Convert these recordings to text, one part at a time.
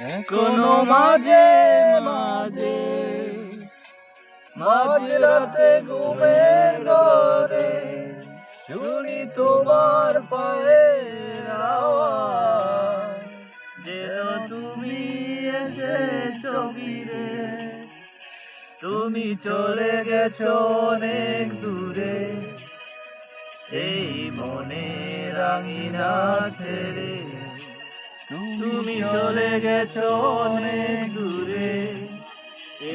এখনো মাঝে মাঝে মাঝরাতে ঘুমের ঘরে শুনি তোমার পায়ের আওয়াজ, যেন তুমি এসেছো ফিরে। তুমি চলে গেছো অনেক দূরে, এই মনের আঙিনা ছেড়ে। তুমি চলে গেছো অনেক দূরে,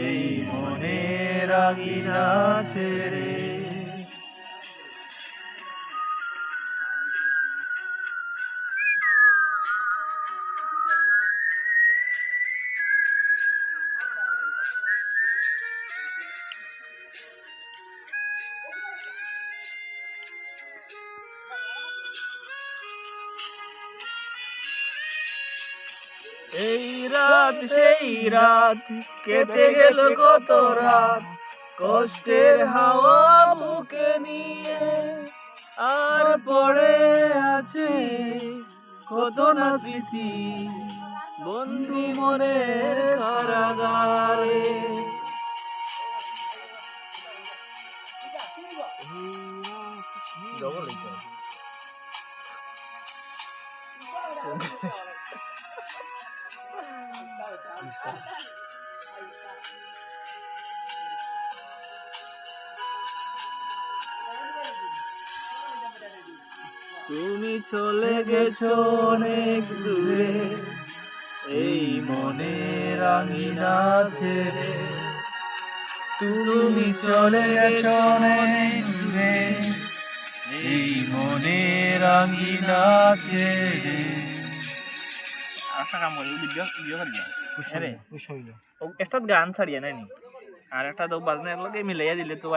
এই মনের আঙিনা ছেড়ে। এই রাত সেই রাত কেটে গেল কত রাত, কষ্টের হাওয়া বুকে নিয়ে। আর পড়ে আছে কত না স্মৃতি বন্দি মনের কারাগারে। তুমি চলে গেছো অনেক দূরে, এই মনের আঙিনা ছেড়ে। তুমি চলে গেছো অনেক দূরে, এই মনের আঙিনা ছেড়ে। একটা গান ছাড়িয়ে নাইনি, আর একটা তো বাজনা মিলাইয়া দিলে তো